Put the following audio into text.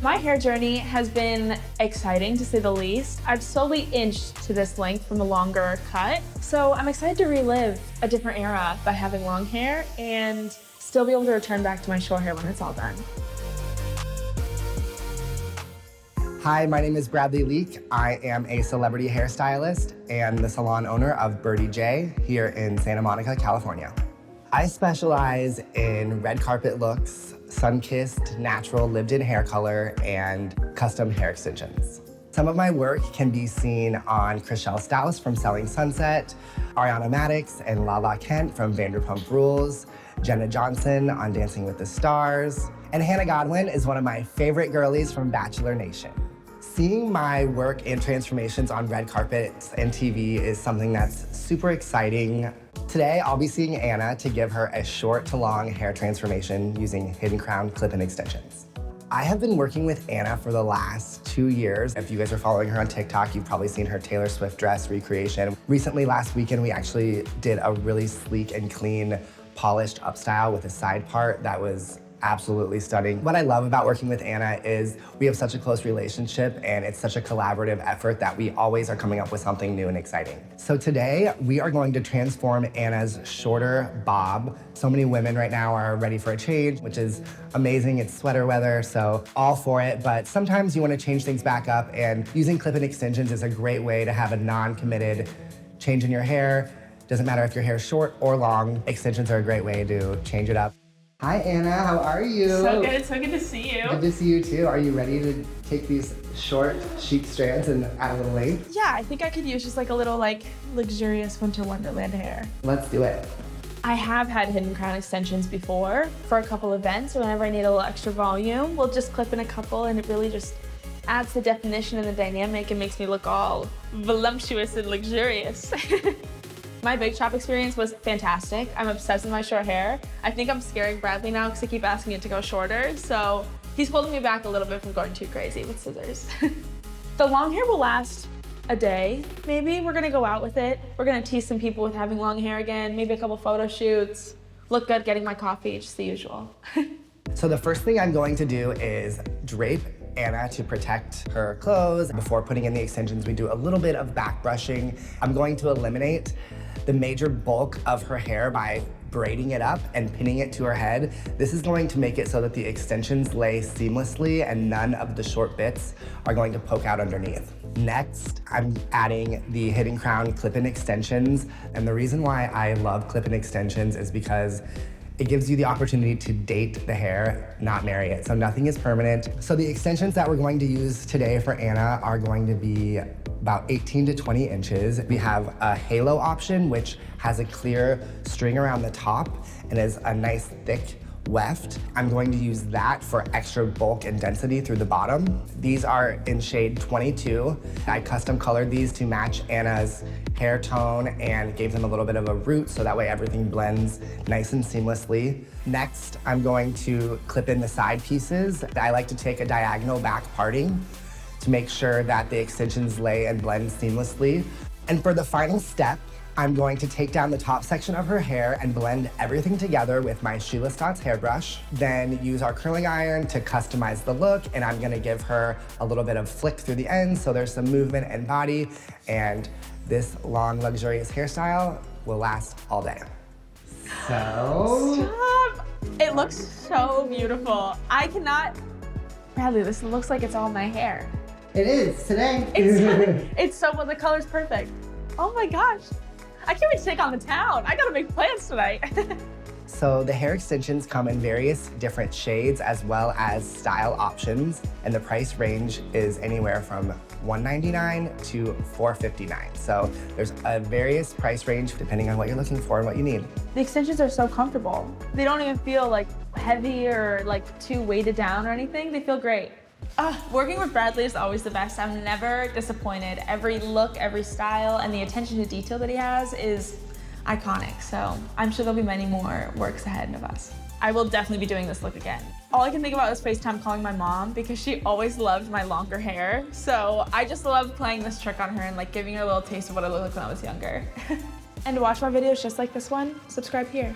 My hair journey has been exciting to say the least. I've slowly inched to this length from a longer cut. So I'm excited to relive a different era by having long hair and still be able to return back to my short hair when it's all done. Hi, my name is Bradley Leake. I am a celebrity hairstylist and the salon owner of Birdie J here in Santa Monica, California. I specialize in red carpet looks, sun-kissed, natural, lived-in hair color, and custom hair extensions. Some of my work can be seen on Chriselle Stylist from Selling Sunset, Ariana Maddox and Lala Kent from Vanderpump Rules, Jenna Johnson on Dancing with the Stars, and Hannah Godwin is one of my favorite girlies from Bachelor Nation. Seeing my work and transformations on red carpets and TV is something that's super exciting. Today, I'll be seeing Anna to give her a short to long hair transformation using hidden crown clip-in extensions. I have been working with Anna for the last 2 years. If you guys are following her on TikTok, you've probably seen her Taylor Swift dress recreation. Recently, last weekend, we actually did a really sleek and clean, polished up style with a side part that was absolutely stunning. What I love about working with Anna is we have such a close relationship and it's such a collaborative effort that we always are coming up with something new and exciting. So today we are going to transform Anna's shorter bob. So many women right now are ready for a change, which is amazing. It's sweater weather, so all for it. But sometimes you want to change things back up, and using clip-in extensions is a great way to have a non-committed change in your hair. Doesn't matter if your hair is short or long, extensions are a great way to change it up. Hi Anna, how are you? So good to see you. Good to see you too. Are you ready to take these short, chic strands and add a little length? Yeah, I think I could use just like a little luxurious winter wonderland hair. Let's do it. I have had hidden crown extensions before for a couple events. Whenever I need a little extra volume, we'll just clip in a couple and it really just adds the definition and the dynamic and makes me look all voluptuous and luxurious. My big shop experience was fantastic. I'm obsessed with my short hair. I think I'm scaring Bradley now because I keep asking it to go shorter, so he's holding me back a little bit from going too crazy with scissors. The long hair will last a day, maybe. We're gonna go out with it. We're gonna tease some people with having long hair again, maybe a couple photo shoots, look good getting my coffee, just the usual. So the first thing I'm going to do is drape Anna to protect her clothes. Before putting in the extensions, we do a little bit of back brushing. I'm going to eliminate the major bulk of her hair by braiding it up and pinning it to her head. This is going to make it so that the extensions lay seamlessly and none of the short bits are going to poke out underneath. Next, I'm adding the hidden crown clip-in extensions. And the reason why I love clip-in extensions is because it gives you the opportunity to date the hair, not marry it. So nothing is permanent. So the extensions that we're going to use today for Anna are going to be about 18 to 20 inches. We have a halo option, which has a clear string around the top and is a nice thick weft. I'm going to use that for extra bulk and density through the bottom. These are in shade 22. I custom colored these to match Anna's hair tone and gave them a little bit of a root so that way everything blends nice and seamlessly. Next, I'm going to clip in the side pieces. I like to take a diagonal back parting to make sure that the extensions lay and blend seamlessly. And for the final step, I'm going to take down the top section of her hair and blend everything together with my Shoeless Dots hairbrush. Then use our curling iron to customize the look, and I'm gonna give her a little bit of flick through the ends so there's some movement and body, and this long, luxurious hairstyle will last all day. So... Stop! It looks so beautiful. I cannot... Bradley, this looks like it's all my hair. It is, today. It's so, well, the color's perfect. Oh my gosh. I can't wait to take on the town. I gotta make plans tonight. So the hair extensions come in various different shades as well as style options, and the price range is anywhere from $199 to $459. So there's a various price range depending on what you're looking for and what you need. The extensions are so comfortable. They don't even feel heavy or too weighted down or anything. They feel great. Working with Bradley is always the best. I'm never disappointed. Every look, every style, and the attention to detail that he has is iconic. So I'm sure there'll be many more works ahead of us. I will definitely be doing this look again. All I can think about is FaceTime calling my mom because she always loved my longer hair. So I just love playing this trick on her and giving her a little taste of what I looked like when I was younger. And to watch more videos just like this one, subscribe here.